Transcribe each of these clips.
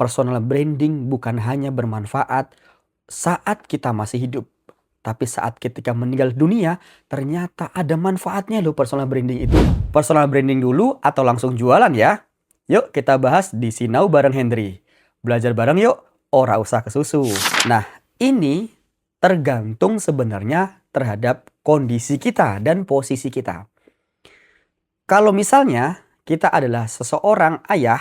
personal branding bukan hanya bermanfaat saat kita masih hidup, tapi saat ketika meninggal dunia, ternyata ada manfaatnya loh personal branding itu. Personal branding dulu atau langsung jualan ya? Yuk kita bahas di Sinau bareng Hendry. Belajar bareng yuk, ora usah kesusu. Nah, ini tergantung sebenarnya terhadap kondisi kita dan posisi kita. Kalau misalnya kita adalah seseorang ayah,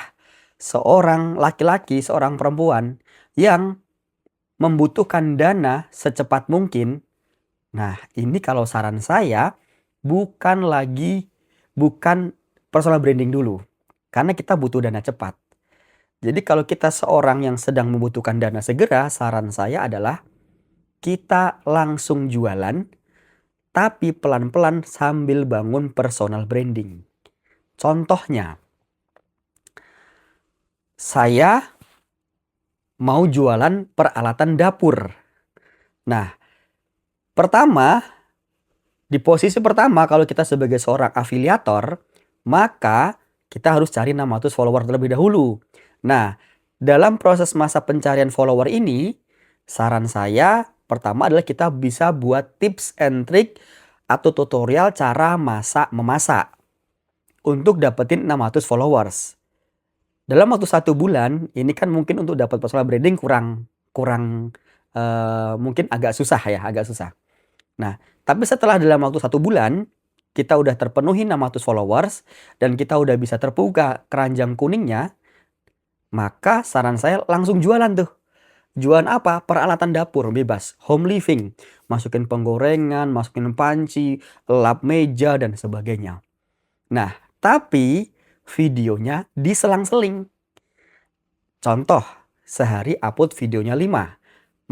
seorang laki-laki, seorang perempuan yang membutuhkan dana secepat mungkin. Nah, ini kalau saran saya bukan personal branding dulu. Karena kita butuh dana cepat. Jadi kalau kita seorang yang sedang membutuhkan dana segera, saran saya adalah kita langsung jualan, tapi pelan-pelan sambil bangun personal branding. Contohnya, saya mau jualan peralatan dapur. Nah, di posisi pertama kalau kita sebagai seorang afiliator, maka kita harus cari 600 follower terlebih dahulu. Nah, dalam proses masa pencarian follower ini, saran saya pertama adalah kita bisa buat tips and trick atau tutorial cara memasak untuk dapetin 600 followers. Dalam waktu 1 bulan, ini kan mungkin untuk dapat personal branding mungkin agak susah ya, agak susah. Nah, tapi setelah dalam waktu 1 bulan, kita udah terpenuhi 600 followers dan kita udah bisa terbuka keranjang kuningnya, maka saran saya langsung jualan tuh. Jualan apa? Peralatan dapur bebas, home living. Masukin penggorengan, masukin panci, lap meja, dan sebagainya. Nah, tapi videonya diselang-seling. Contoh, sehari upload videonya 5.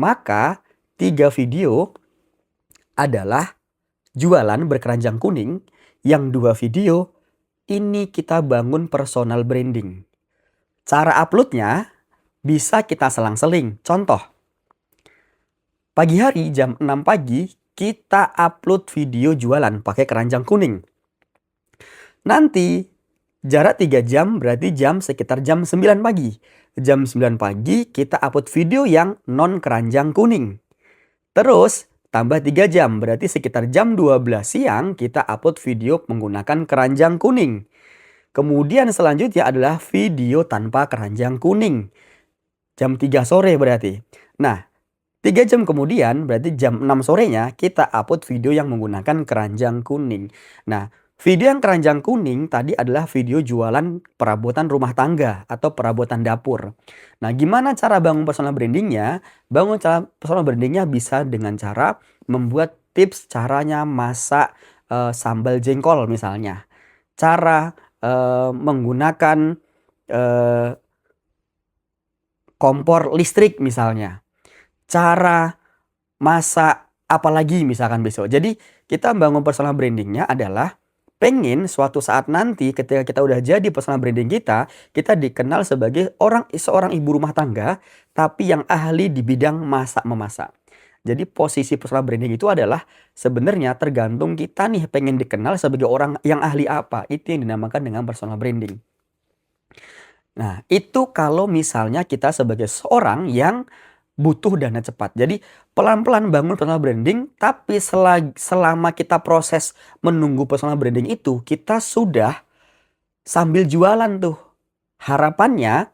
Maka 3 video adalah jualan berkeranjang kuning, yang 2 video ini kita bangun personal branding. Cara uploadnya bisa kita selang-seling. Contoh, pagi hari jam 6 pagi kita upload video jualan pakai keranjang kuning. Nanti jarak 3 jam berarti sekitar jam 9 pagi. Jam 9 pagi kita upload video yang non keranjang kuning. Terus tambah 3 jam berarti sekitar jam 12 siang kita upload video menggunakan keranjang kuning. Kemudian selanjutnya adalah video tanpa keranjang kuning. Jam 3 sore berarti. Nah, 3 jam kemudian berarti jam 6 sorenya kita upload video yang menggunakan keranjang kuning. Nah, video yang keranjang kuning tadi adalah video jualan perabotan rumah tangga atau perabotan dapur. Nah, gimana cara bangun personal brandingnya? Bangun personal brandingnya bisa dengan cara membuat tips caranya masak sambal jengkol misalnya. Cara menggunakan kompor listrik misalnya. Cara masak apalagi misalkan besok. Jadi kita bangun personal brandingnya adalah pengen suatu saat nanti ketika kita udah jadi personal branding kita dikenal sebagai seorang ibu rumah tangga tapi yang ahli di bidang masak-memasak. Jadi posisi personal branding itu adalah sebenarnya tergantung kita nih pengen dikenal sebagai orang yang ahli apa. Itu yang dinamakan dengan personal branding. Nah, itu kalau misalnya kita sebagai seorang yang butuh dana cepat. Jadi pelan-pelan bangun personal branding, tapi selama kita proses menunggu personal branding itu, kita sudah sambil jualan tuh. Harapannya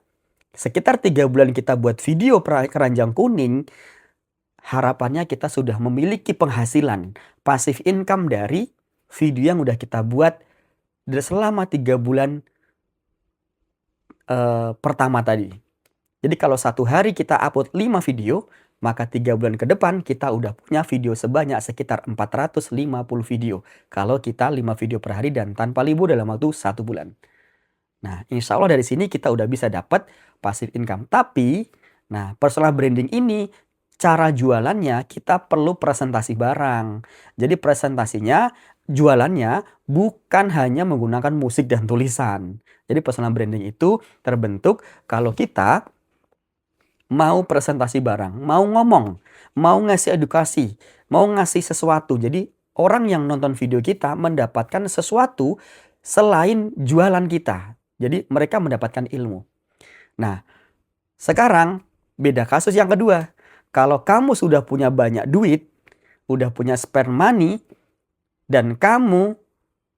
sekitar 3 bulan kita buat video keranjang kuning, harapannya kita sudah memiliki penghasilan, passive income dari video yang udah kita buat selama 3 bulan pertama tadi. Jadi kalau 1 hari kita upload 5 video, maka 3 bulan ke depan kita udah punya video sebanyak sekitar 450 video. Kalau kita 5 video per hari dan tanpa libur dalam waktu 1 bulan. Nah, insya Allah dari sini kita udah bisa dapat passive income. Tapi, nah personal branding ini cara jualannya kita perlu presentasi barang. Jadi presentasinya, jualannya bukan hanya menggunakan musik dan tulisan. Jadi personal branding itu terbentuk kalau kita mau presentasi barang, mau ngomong, mau ngasih edukasi, mau ngasih sesuatu. Jadi orang yang nonton video kita mendapatkan sesuatu selain jualan kita. Jadi mereka mendapatkan ilmu. Nah, Sekarang beda kasus yang kedua. Kalau kamu sudah punya banyak duit, udah punya spare money, dan kamu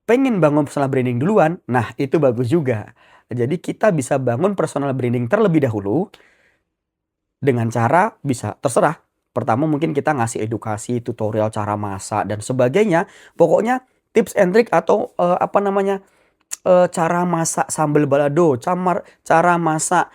pengen bangun personal branding duluan, nah itu bagus juga. Jadi kita bisa bangun personal branding terlebih dahulu dengan cara bisa terserah. Pertama mungkin kita ngasih edukasi, tutorial cara masak dan sebagainya. Pokoknya tips and trick atau cara masak sambal balado, cara masak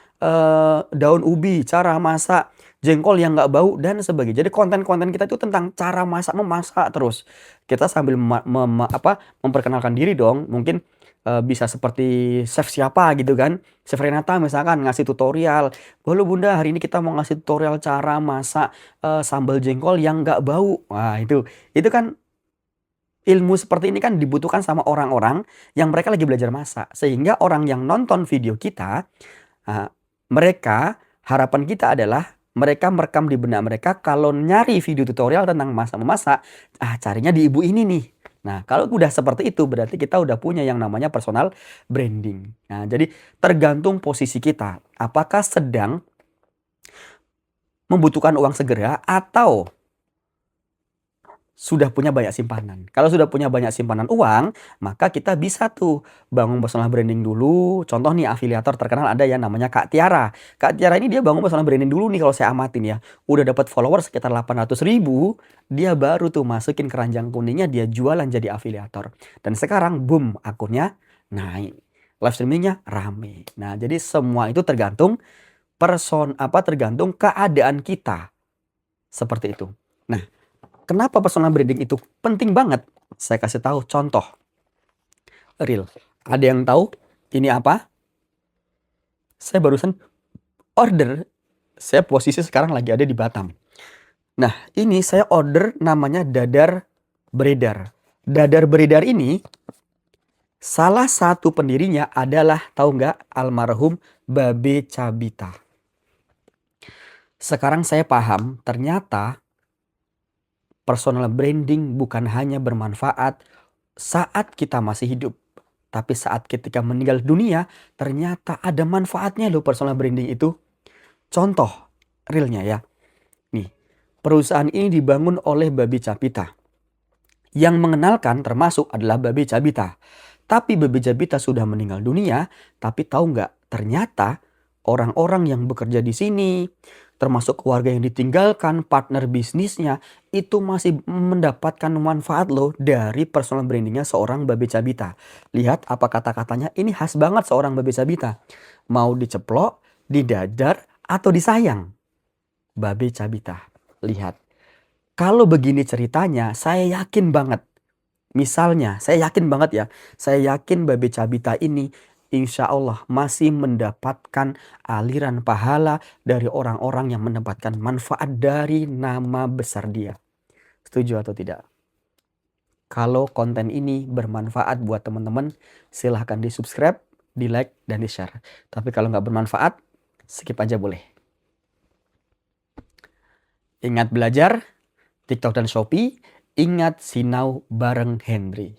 daun ubi, cara masak jengkol yang nggak bau dan sebagainya. Jadi konten-konten kita itu tentang cara masak memasak terus. Kita sambil memperkenalkan diri dong. Mungkin bisa seperti chef siapa gitu kan. Chef Renata misalkan ngasih tutorial. Halo Bunda, hari ini kita mau ngasih tutorial cara masak sambal jengkol yang nggak bau. Wah, itu kan ilmu seperti ini kan dibutuhkan sama orang-orang yang mereka lagi belajar masak. Sehingga orang yang nonton video kita, ah, mereka harapan kita adalah mereka merekam di benak mereka kalau nyari video tutorial tentang masak-memasak, carinya di ibu ini nih. Nah, kalau udah seperti itu berarti kita udah punya yang namanya personal branding. Nah, jadi tergantung posisi kita. Apakah sedang membutuhkan uang segera atau sudah punya banyak simpanan. Kalau sudah punya banyak simpanan uang, maka kita bisa tuh bangun personal branding dulu. Contoh nih afiliator terkenal ada yang namanya Kak Tiara. Kak Tiara ini dia bangun personal branding dulu nih kalau saya amatin ya. Udah dapat followers sekitar 800.000, dia baru tuh masukin keranjang kuningnya, dia jualan jadi afiliator. Dan sekarang boom, akunnya naik. Live streamingnya rame. Nah, jadi semua itu tergantung tergantung keadaan kita. Seperti itu. Nah, kenapa personal branding itu penting banget? Saya kasih tahu contoh real. Ada yang tahu ini apa? Saya barusan order. Saya posisi sekarang lagi ada di Batam. Nah, ini saya order namanya dadar beredar. Dadar beredar ini salah satu pendirinya adalah, tahu nggak, almarhum Babe Cabita. Sekarang saya paham ternyata personal branding bukan hanya bermanfaat saat kita masih hidup, tapi saat ketika meninggal dunia ternyata ada manfaatnya loh personal branding itu. Contoh realnya ya. Nih, perusahaan ini dibangun oleh Babe Cabita. Yang mengenalkan termasuk adalah Babe Cabita. Tapi Babe Cabita sudah meninggal dunia, tapi tahu nggak? Ternyata orang-orang yang bekerja di sini, termasuk keluarga yang ditinggalkan, partner bisnisnya, itu masih mendapatkan manfaat loh dari personal brandingnya seorang Babe Cabita. Lihat apa kata-katanya, ini khas banget seorang Babe Cabita. Mau diceplok, didadar, atau disayang. Babe Cabita. Lihat. Kalau begini ceritanya, saya yakin banget. Misalnya, saya yakin banget ya. Saya yakin Babe Cabita ini insya Allah masih mendapatkan aliran pahala dari orang-orang yang mendapatkan manfaat dari nama besar dia. Setuju atau tidak? Kalau konten ini bermanfaat buat teman-teman, silahkan di subscribe, di like, dan di share. Tapi kalau nggak bermanfaat, skip aja boleh. Ingat belajar, TikTok dan Shopee, ingat sinau bareng Henry.